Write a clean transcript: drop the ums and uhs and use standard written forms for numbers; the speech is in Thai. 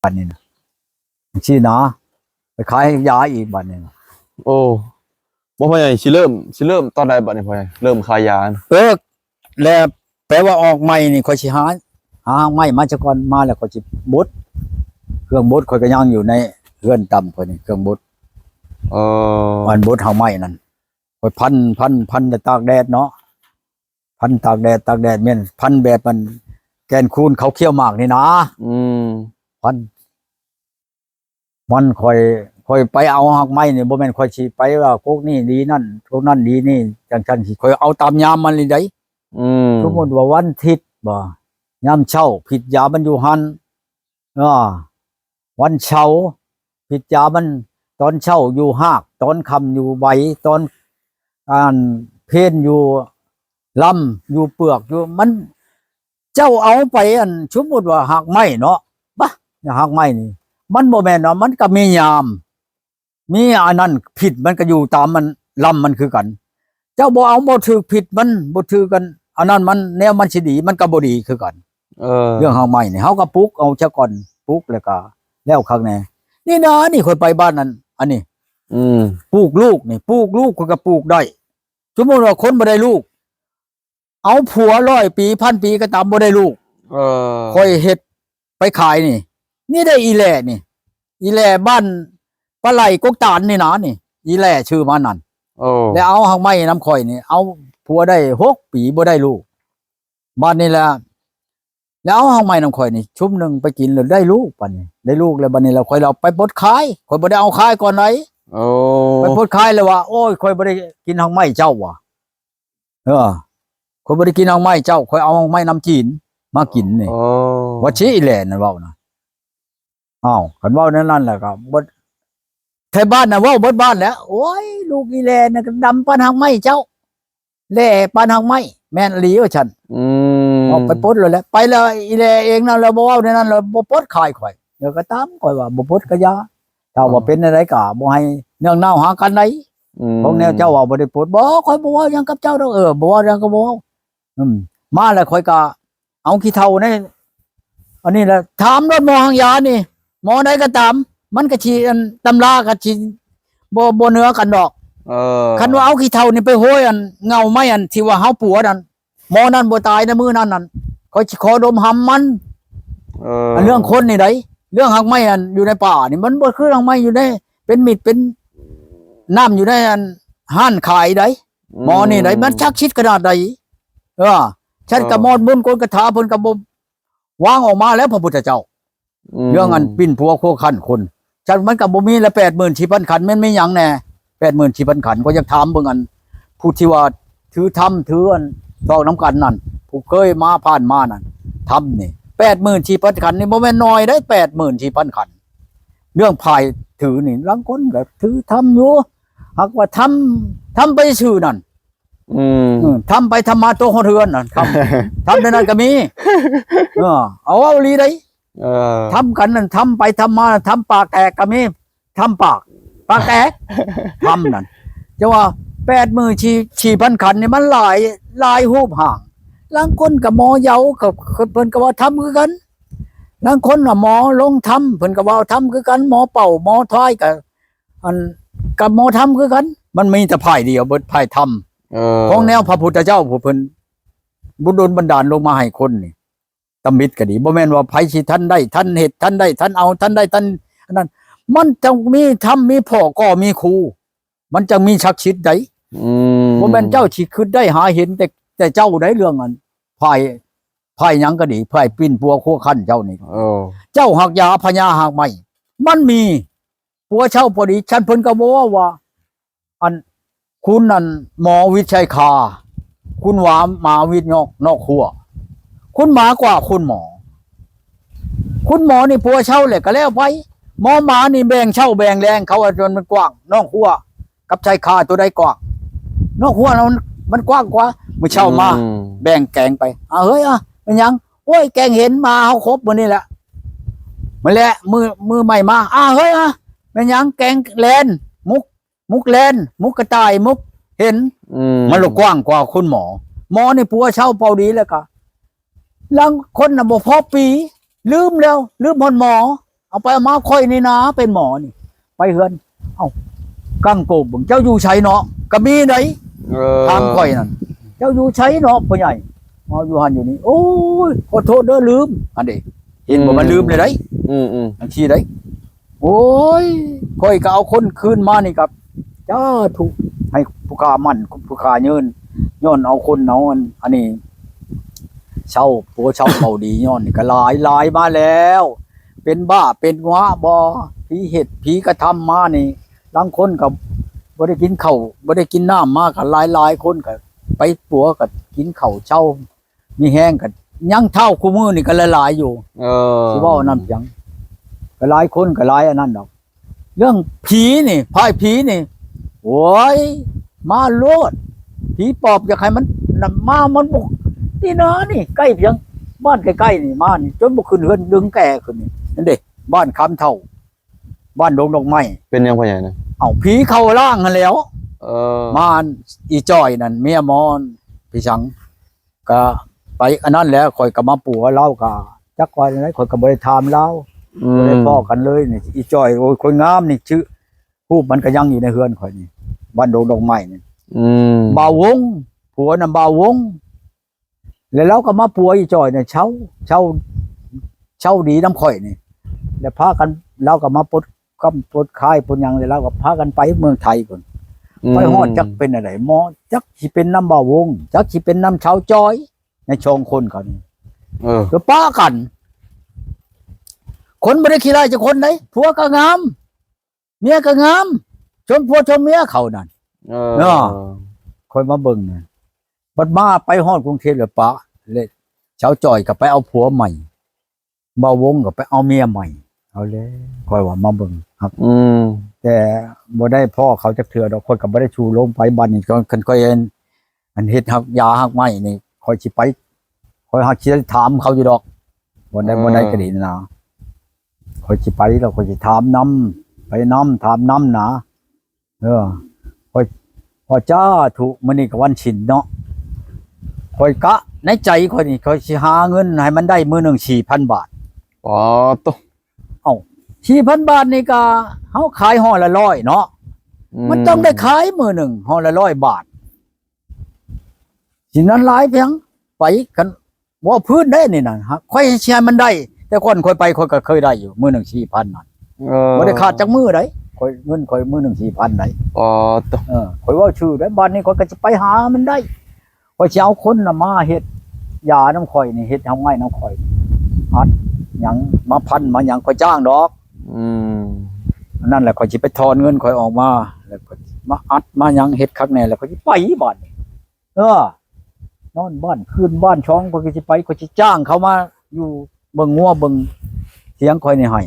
บัดนี้นะชี้นะไปขายยาอีกบัดนี้นะ โอ้บ่พ่อใหญ่สิเริ่มตอนใดบัดนี้พ่อใหญ่เริ่มขายยานะ แล้วแปลว่าออกใหม่นี่ค่อยสิหาใหม่มาจักก่อนมาแล้วค่อยสิบดเครื่องบดค่อยก็ยังอยู่ในเรือนต่ำค่อยนี่เครื่องบดมันบดเฮาใหม่นั่นค่อยพันตากแดดเนาะพันตากแดดแม่นพันแบบมันแกนคูนเขาเคี่ยวหมากนี่นะพันมันค่อยไปเอาหักไม้นี่บ่แม่นค่อยสิไปว่าพวกนี้ดีนั่นพวกนั้นดีนี่จังซั่นสิค่อยเอาตามยามมันเลยได้สมมุติว่าวันอาทิตย์บ่ยามเช้าผิดยามันอยู่หั่นวันเช้าผิดยามันตอนเช้าอยู่หากตอนค่ำอยู่ใบตอนเพลอยู่ลำอยู่เปลือกอยู่มันเจ้าเอาไปสมมุติว่าหักไม้เนาะบะหักไม้นี่มันบ่แม่นเนาะมันก็มียามมีอันนั้นผิดมันก็อยู่ตามมันลำมันคือกันเจ้าบ่เอาบ่ถือผิดมันบ่ถือกันอันนั้นมันแนวมันสิดีมันก็บ่ดีคือกันเรื่องหักไม้นี่เฮาก็ปลูกเอาซะก่อนปลูกแล้วก็แล้วข้างในนี่นะนี่ค่อยไปบ้านนั้นอันนี้ปลูกลูกนี่ปลูกลูกก็ปลูกได้สมมุติว่าคนบ่ได้ลูกเอาผัว100 ปี1,000 ปีก็ตามบ่ได้ลูกค่อยเฮ็ดไปขายนี่ได้อีแหล่นี่อีแหล่บ้านปลาไหลกกตาลนี่นะนี่อีแหล่ชื่อมันนั่นแล้วเอาหักไม้น้ำข่อยนี่เอาผัวได้6 ปีบ่ได้ลูกบ้านนี่แหละแล้วเอาหักไม้น้ำข่อยนี่ชุบหนึ่งไปกินแล้วได้ลูกปันนี่ได้ลูกแล้วบัดนี้เราค่อยเราไปปลดขายข่อยบ่ได้เอาขายก่อนไหนไปปลดขายแล้วว่าโอ้ยข่อยบ่ได้กินหักไม้เจ้าว่ะข่อยบ่ได้กินหักไม้เจ้าข่อยเอาหักไม้น้ำจีนมากินนี่ว่าชี้อีแหล่นั่นเว้านะคันเว้านั่นแหละก็บ่ไทยบ้านน่ะเว้าเบิดบ้านแล้วโอ้ยลูกอีแลน่ะดำปานหักไม้เจ้าแล่ปานหักไม้แม่นอีหลีว่าฉันออกไปปลดเลยแหละไปเลยอีแลเองนั่นแล้วบ่เว้าในนั้นแล้วบ่ปลดขายข่อยเดี๋ยวก็ตามข่อยว่าบ่ปลดก็อย่าถ้าว่าเป็นอะไรก็บ่ให้เนื่องเน่าหากันได้ของแนวเจ้าว่าบ่ได้ปลดบ่ข่อยบ่เว้าหยังกับเจ้าดอกบ่เว้าหยังก็บ่เว้ามาแล้วข่อยก็เอาขี้เฒ่าในอันนี้แหละถามรถหมอหางยานี่หมอใดก็ตามมันก็สิตำราก็สิบ่เหนือกันดอกคันว่าเอาขี้เฒ่านี่ไปโหยเงาไม้ที่ว่าเฮาปัวนั่นหมอนั่นบ่ตายในมื้อนั้นนั่นเขาสิขอดมหำมันเรื่องคนนี่ได้เรื่องหักไม้อยู่ในป่านี่มันบ่คือหักไม้อยู่ในเป็นมิดเป็นน้ำอยู่ในห้านขายได้หมอนี่ได้มันชักชิดขนาดใดฉันก็มอดมุนต์คนกระถาเพิ่นก็บ่วางออกมาแล้วพระพุทธเจ้าเรื่องปิ้นผัวโคขันคนฉันมันก็บ่มีละ84,000 ขันแม่นไม่หยังแน่84,000 ขันก็อยากถามเบิ่งผู้ที่ว่าถือธรรมถือดอกน้ำกันนั่นผู้เคยมาผ่านมานั่นธรรมนี่84,000 ขันนี่บ่แม่นน้อยได้84,000 ขันเรื่องภายถือนี่บางคนก็ถือธรรมอยู่หากว่าทำไปชื่อนั่นทำไปทำมาตัวคนเทือนน่ะทำในนั้นก็มีเอาลีได้ทำกันนั่นทำไปทำมาทำปากแตกก็มีทำปากแตกทำนั่นจะว่า84,000 ขันนี่มันหลายหูบห่างลางคนกับหมอเยากับเพิ่นก็ว่าทำคือกันลางคนน่ะหมอลงทำเพิ่นก็ว่าทำคือกันหมอเป่าหมอท้ายกับหมอทำคือกันมันมีแต่ไผ่เดียวเบิดไผ่ทำของแนวพระพุทธเจ้าผู้เพิ่นบุญดลบันดาลลงมาให้คนนี่ตำมิตรก็ดีบ่แม่นว่าไผสิท่านได้ท่านเฮ็ดท่านได้ท่านเอาท่านได้ท่านนั้นมันจะมีธรรมมีพ่อก็มีครูมันจะมีชักชิดได้บ่แม่นเจ้าสิคิดได้หาเห็นแต่เจ้าได้เรื่องไผหยังก็ดีไผปิ้นปัวโคคันเจ้านี่เจ้าหักยาพญาหักไม้มันมีปัวเช่าพอดีฉันเพิ่นก็บอกว่าคุณนั่นหมอวิชัยคาคุณหวามาวิทย์นอกหัวคุณหมากว่าคุณหมอนี่ผัวเช่าเลยก็แล้วไปหมอหมานี่แบ่งเช่าแบ่งแรงเขาจนมันกว้างนอกหัวกับชัยคาตัวใดกว้างนอกหัวมันกว้างกว่ามือเช่ามาแบ่งแกงไปเฮ้ยเป็นยังโอ้ยแกงเห็นมาเขาครบวันนี้แหละมันแหละมือใหม่มาเฮ้ยเป็นยังแกงแลนมุกแลนมุกกระต่ายมุกเห็นมันกว้างกว่าคุณหมอนี่ผัวเช่าเป่าดีแล้วก็ลังคนน่ะบ่พอปีลืมแล้วลืมหมอ เอาไปเอามาค่อยนี่นะเป็นหมอนี่ ไปเฮือนเอ้ากังโกบเจ้าอยู่ไสเนาะก็มีไหนทางค่อยนั่นเจ้าอยู่ไสเนาะพ่อใหญ่มาอยู่หันอยู่นี่โอ้ยขอโทษเด้อลืมอันนี้เห็นบ่มันลืมเลยได้อันที่ได้โอ้ยค่อยก็เอาคนคืนมานี่ครับจ้าถูกให้ผู้ค้ามั่นผู้ค้ายืนย้อนเอาคนเอาอันนี้เช่าผัวเช่าเขาดีย้อนนี่ก็หลายมาแล้ว เป็นบ้าเป็นงะบ่ผีเห็ดผีกระทำมานี่บางคนก็บ่ได้กินข้าวบ่ได้กินน้ำมาก็หลายคนก็ไปปัวก็กินข้าวเช่ามีแห้งก็ยังเท่าคู่มือนี่ก็หลายอยู่สิเว้านำเพียงก็หลายคนก็หลายอันนั้นดอกเรื่องผีนี่พายผีนี่โอ้ยมาโลดผีปอบอยากให้มันมามันบุกนี่นะนี่ใกล้เพียงบ้านใกล้ๆนี่มานี่จนบ่ขึ้นเฮือนดึงแก่ขึ้นนี่นั่นเด้บ้านคำเท่าบ้านดงดอกไม้เป็นยังพ่อใหญ่นะเอาผีเข้าร่างกันแล้วมาอีจ้อยนั่นเมียมอนพี่ชังก็ไปอันนั้นแล้วข่อยก็มาปัวเล่าก็จักว่าอะไรข่อยก็บ่ได้ถามเล่าบ่ได้พ้อกันเลยนี่อีจ้อยโอ้ยคนงามนี่ชื่อรูปมันก็ยังอยู่ในเฮือนข่อยนี่บ้านดงดอกไม้นี่บ่าววงผัวน่ะบ่าววงแล้วเราก็มาปัวอีจ้อยเนี่ยเช่าดีน้ำข่อยนี่แล้วพากันเราก็มาปลดคายปลดหยังแล้วเราก็พากันไปเมืองไทยพุ่นไปฮอดจักเป็นอะไรหมอจักสิเป็นน้ำบ่าววงจักสิเป็นน้ำชาวจอยในชองคนเขานี่แล้วป้ากันคนบ่ได้ขี้ร้ายจักคนไหนผัวก็งามเมียก็งามชมผัวชมเมียเขานั่นเนาะคอยมาเบิ่งน่ะบัดมาไปฮอดกรุงเทพแล้วป้าเลยชาวจอยก็ไปเอาผัวใหม่บ่าววงก็ไปเอาเมียใหม่เอาเลยคอยว่ามาเบิ่งครับแต่บ่ได้พ่อเขาจักเทื่อดอกคนก็บ่ได้ชูลงไปบัดนี้ก็ค่อยอันเฮ็ดหักยาหักไม้นี่คอยสิไปคอยหักสิถามเขาอยู่ดอกบ่ได้ก็ดีนะคอยสิไปแล้วคอยสิถามนํไปนํถามนํนะคอยพอจ้าถูกมื้อนี้ก็วันฉินเนาะคอยกะในใจคอยนี่คอยสิหาเงินให้มันได้มื้อนึง 4,000 บาทอ๋อต 4,000 บาทนี่ก็เฮาขายห่อละ100เนาะมันต้องได้ขายมื้อหนึ่งห่อละ100 บาทสินั้นหลายเพียงไปกันว่าพื้นได้นี่น่ะฮะค่อยแชร์มันได้แต่คนค่อยไปค่อยก็เคยได้อยู่มื้อหนึง 4,000 นั่นบ่ได้ขาดจักมื้อใดค่อยเงินค่อยมื้อหนึง 4,000 ได้อ๋อตค่อยเว้าชื่อได้บ้านนี้ค่อยก็จะไปหามันได้ค่อยสิเอาคนน่ะมาเฮ็ดยาน้ำข่อยนี่เฮ็ดเฮาง่ายน้ำข่อยอัดหยังมาพันมาหยังค่อยจ้างดอกนั่นแหละข่อยสิไปถอนเงินข่อยออกมาแล้วก็มาอัดมาหยังเฮ็ดคักแน่แล้วข่อยสิไปบ้านนี่นอนบ้านคืนบ้านช่องข่อยสิไปข่อยสิจ้างเขามาอยู่เบิ่งงัวเบิ่งเสียงข่อยนี่ให้